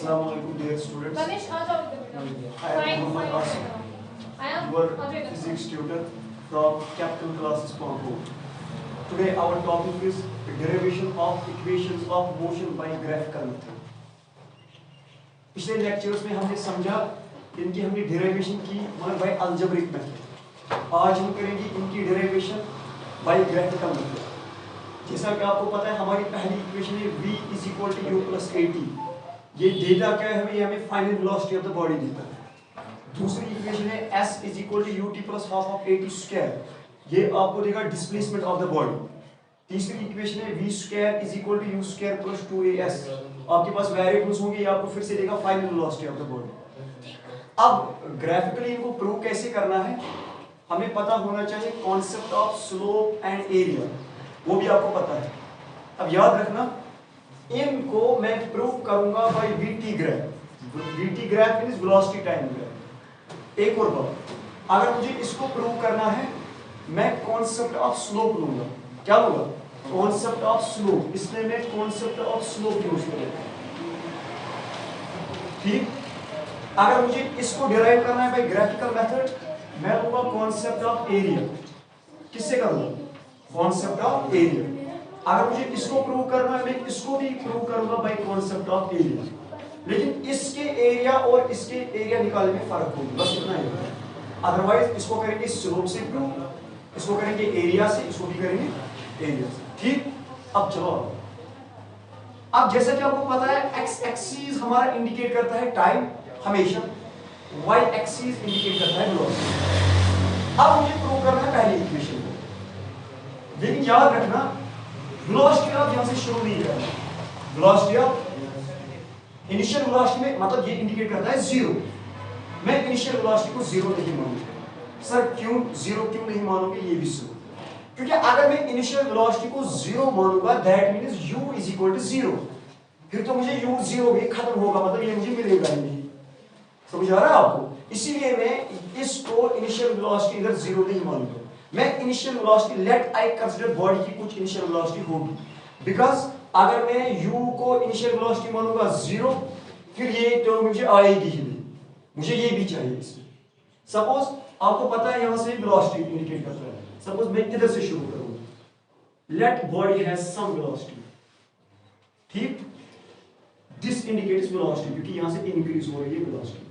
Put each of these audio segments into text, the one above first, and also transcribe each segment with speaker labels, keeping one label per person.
Speaker 1: Assalamualaikum dear students. I am Muhammad Asif, your physics tutor from Capital Classes Pampo. Today our topic is the derivation of equations of motion by graphical method. पिछले lectures में हमने समझा इनकी हमने derivation की bye algebraic method. आज हम करेंगे इनकी डेरिवेशन बाय ग्राफिकल मेथड। जैसा कि आपको पता है हमारी पहली इक्वेशन है v = u + at। ये डेटा क्या है हमें final velocity of the body देता है। दूसरी इक्वेशन है s = ut + ½ at²। ये आपको देगा डिस्प्लेसमेंट ऑफ द बॉडी। तीसरी इक्वेशन है v² = u² + 2as। आपके पास वेरिएबल्स होंगे, ये आपको फिर से देगा final velocity of the body. अब ग्राफिकली इनको प्रूव कैसे करना है, हमें पता होना चाहिए concept of slope and area, वो भी आपको पता है। अब याद रखना इनको मैं प्रूव करूंगा by VT graph. VT graph means velocity time graph. एक और बात, अगर मुझे इसको प्रूव करना है मैं कॉन्सेप्ट ऑफ स्लोप लूंगा। क्या लूंगा? Concept of slope. इसमें मैं कॉन्सेप्ट ऑफ स्लोप यूज करूंगा। ठीक, अगर मुझे इसको डिराइव करना है बाय ग्राफिकल मेथड मैं लूंगा कॉन्सेप्ट ऑफ एरिया। किससे करूंगा? Concept of area. अगर मुझे इसको प्रूव करना है मैं इसको भी प्रूव करूंगा बाय कॉन्सेप्ट ऑफ एरिया। लेकिन इसके एरिया और इसके एरिया निकालने में फर्क होगा, बस इतना ही। अदरवाइज इसको करेंगे स्लोप से प्रूव, इसको करेंगे एरिया से, इसको भी करेंगे एरिया से। ठीक, अब चलो अब जैसा कि आपको पता है एक्स एक्सिस हमारा इंडिकेट करता है टाइम हमेशा, वाई एक्सिस इंडिकेट करता है वेलोसिटी। अब मुझे प्रूव करना है पहली इक्वेशन को, लेकिन याद रखना वेलोसिटी आप यहां से शुरू नहीं करना। वेलोसिटी आप इनिशियल वेलोसिटी में मतलब ये इंडिकेट करता है 0। मैं इनिशियल वेलोसिटी को 0 नहीं मानूंगा। सर क्यों 0 क्यों नहीं मानोगे, ये भी सुनो। क्योंकि अगर मैं इनिशियल वेलोसिटी को 0 मानूंगा दैट मींस u = 0। फिर तो मुझे u 0 भी खत्म होगा, मतलब ये मुझे मिलेगा ही नहीं। समझ आ रहा है आपको? इसीलिए मैं इसको इनिशियल वेलोसिटी इधर 0 नहीं मानूंगा। मैं initial velocity let I consider body की कुछ इनिशियल वेलोसिटी होगी, बिकॉज अगर मैं u को इनिशियल वेलोसिटी मानूंगा 0 फिर ये टर्म मुझे आएगी ही नहीं, मुझे ये भी चाहिए इसमें। सपोज आपको पता है यहां से वेलोसिटी इंडिकेट करता है। सपोज मैं इधर से शुरू करूंगा, let body has some velocity. ठीक, दिस इंडिकेट्स वेलोसिटी क्योंकि यहां से इंक्रीज हो रही है वेलोसिटी।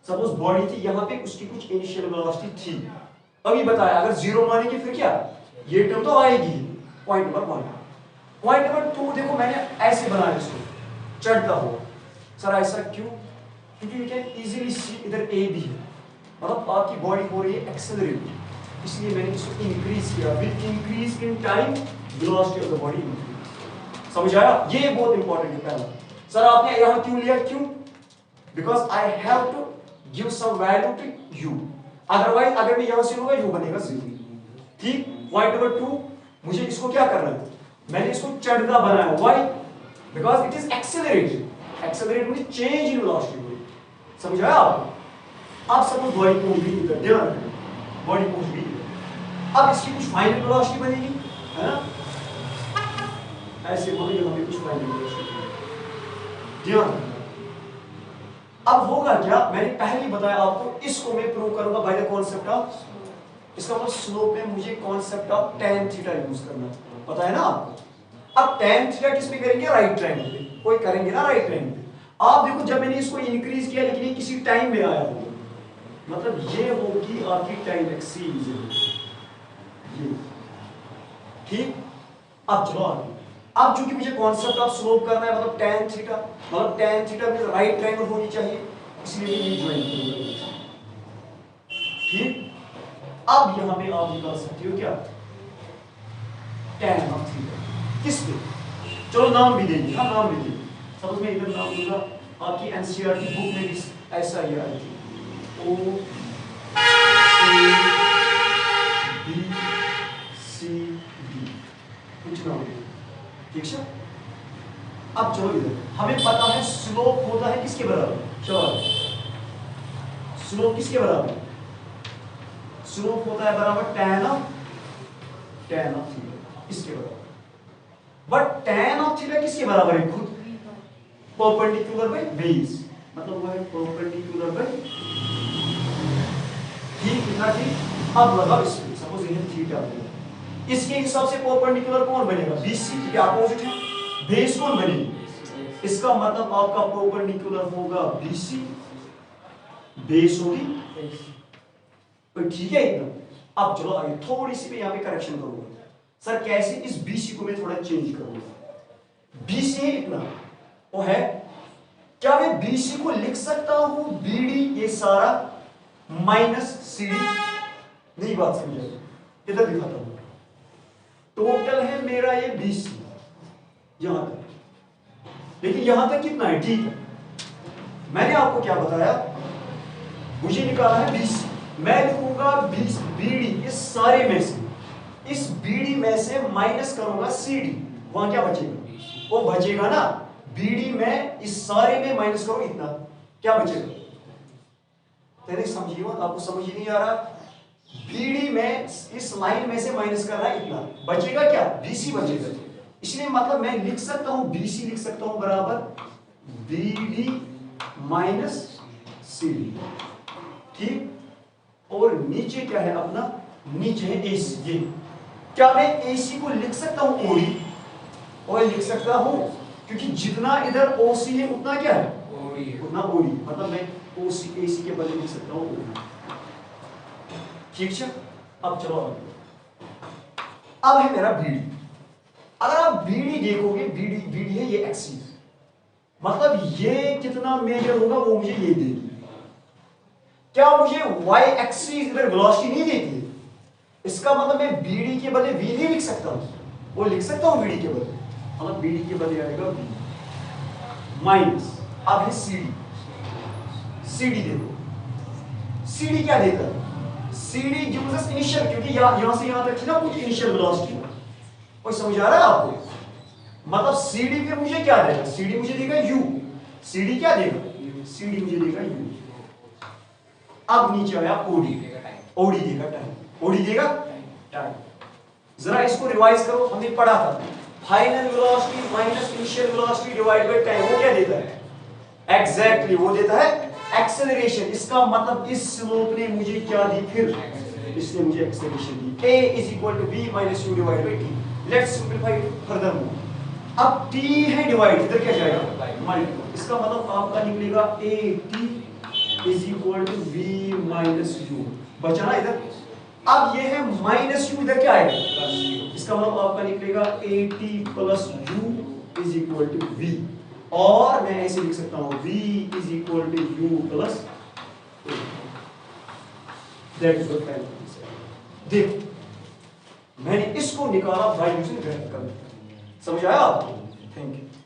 Speaker 1: सपोज बॉडी थी, यहां पे उसकी कुछ इनिशियल वेलोसिटी थी, अभी बताया अगर 0 मानेंगे फिर क्या, ये टर्म तो आएगी। Point number 1। पॉइंट नंबर 2 देखो मैंने ऐसे बनाया इसको चढ़ता हुआ। सर ऐसा क्यों? क्योंकि यू कैन इजीली सी इधर ए भी है, मतलब आपकी बॉडी हो रही है एक्सेलरेट, इसलिए मैंने इसको इंक्रीज किया। With increase in time velocity of the body increase. समझ आया? ये बहुत इंपॉर्टेंट है। पहला सर आपने यहां क्यों लिया? क्यों? Because I have to give some value to you, otherwise अगर मैं यहां से लूंगा यू बनेगा 0। ठीक, पॉइंट नंबर 2 मुझे इसको क्या करना है, मैंने इसको चढ़ता बनाया। Why? Because it is accelerated. Accelerate means change in velocity. समझ आया आपको? अब सपोज बॉडी पहुंच गई इधर, ध्यान रखना बॉडी पहुंच गई इधर। अब इसकी कुछ फाइनल वेलोसिटी बनेगी, है ना? ऐसे बोलो यहां पे कुछ फाइनल वेलोसिटी, ध्यान रखना। अब होगा क्या, मैंने पहले ही बताया आपको, इसको मैं प्रूव करूंगा बाय द कांसेप्ट ऑफ, इसका मतलब स्लोप में मुझे concept of tan theta use करना है, पता है ना आपको? अब tan थीटा किस पे करेंगे? राइट ट्रायंगल पे। कोई करेंगे ना राइट ट्रायंगल पे। आप देखो जब मैंने इसको इंक्रीज किया लेकिन ये किसी टाइम में आया होगा, मतलब ये होगी आपकी टाइम एक्सिस ये। ठीक, अब चलो आगे। अब चूंकि मुझे कॉन्सेप्ट ऑफ स्लोप करना है मतलब tan थीटा, मतलब tan थीटा में राइट ट्रायंगल होनी चाहिए, इसलिए मैं ये ज्वाइन करूंगा। ठीक, अब यहां पे आप निकाल सकते हो क्या, tan ऑफ थीटा। किस पे? चलो नाम भी देंगे, हाँ नाम भी देंगे। सपोज मैं इधर नाम दूंगा, आपकी एनसीईआरटी बुक में भी ऐसा ही आया है O A B C D, कुछ नाम देंगे। ठीक है, अब चलो इधर हमें पता है स्लोप होता है किसके बराबर? चलो स्लोप किसके बराबर? स्लोप होता है बराबर tan ऑफ थीटा, इसके बराबर। बट tan ऑफ थीटा किसके बराबर है? खुद परपेंडिकुलर बाय बेस, मतलब वो है परपेंडिकुलर बाय कितना ठीक। अब लगा इस पे सपोज ये थीटा है, इसके हिसाब से परपेंडिकुलर कौन बनेगा, बीसी, क्योंकि अपोजिट है। बेस कौन बनेगी, इसका मतलब आपका परपेंडिकुलर होगा बीसी, बेस होगी, तो ठीक है इतना। अब चलो आगे थोड़ी सी मैं यहाँ पे करेक्शन करूंगा सर, कैसे इस बीसी को मैं थोड़ा चेंज करूंगा। बीसी है इतना, वो है, क्या मैं बीसी को लिख सकता हूं बीडी ये सारा माइनस सीडी, नहीं बात समझे, इधर दिखाता हूं। टोटल है मेरा ये बीसी यहां तक, लेकिन यहां तक कितना है, ठीक है। मैंने आपको क्या बताया, मुझे निकाला है बीसी, मैं लिखूंगा बीडी इस सारे में से, इस बीडी में से माइनस करूंगा सीडी, वहां क्या बचेगा, वो बचेगा ना बीडी में इस सारे में माइनस करो इतना, क्या बचेगा, तेरे समझिए मत, आपको समझ ही नहीं आ रहा। बीडी में इस लाइन में से माइनस करना है इतना, बचेगा क्या, बीसी बचेगा। इसलिए मतलब मैं लिख सकता हूं बीसी लिख सकता हूं बराबर बीडी माइनस सीडी, ठीक। और नीचे क्या है अपना, नीचे है एसी, ये क्या मैं एसी को लिख सकता हूं ओडी, और लिख सकता हूं क्योंकि जितना इधर ओसी है उतना क्या है ओडी, उतना ओडी, मतलब मैं ओसी एसी के बदले लिख सकता हूं ओडी, ठीक है। अब चलो अब है मेरा बीडी, अगर आप बीडी देखोगे, बीडी बीडी है ये एक्सिस, मतलब ये कितना मेजर होगा वो मुझे ये देगी, क्या मुझे y एक्सिस इधर वेलोसिटी नहीं देती है, इसका मतलब मैं बीडी के बदले v नहीं लिख सकता हूं, वो लिख सकता हूं बीडी के बदले, मतलब बीडी के बदले आएगा v माइनस, अब है सीडी, सीडी देखो, सीडी क्या देता है, सीडी गिव्स अस इनिशियल, क्योंकि यहां से यहां तक थी ना कुछ इनिशियल वेलोसिटी, कोई समझ आ रहा है आपको, मतलब सीडी फिर मुझे क्या देगा, सीडी मुझे देगा u, सीडी क्या देगा, सीडी मुझे देगा u। अब नीचे आया ओडी, ओडी देगा टाइम, ओडी देगा टाइम। जरा इसको रिवाइज करो, हमने पढ़ा था final velocity minus initial velocity divide by time, वो क्या देता है, एग्जैक्टली वो देता है एक्सेलरेशन। इसका मतलब इस स्लोप ने मुझे क्या दी, फिर इसने मुझे एक्सेलरेशन दी, a is equal to b minus u divide by t। Let's simplify further more, अब t है डिवाइड, इधर क्या जाएगा मल्टीप्लाई, इसका मतलब आपका निकलेगा at is equal to v minus u, बचा ना इधर। अब ये है माइनस u, इधर क्या आएगा, इसका मतलब आपका निकलेगा at plus u is equal to v, और मैं ऐसे लिख सकता हूं v is equal to u plus, that is what time. देखो मैंने इसको निकाला बाय यूजिंग ग्राफिकल, समझ आया आपको, थैंक यू।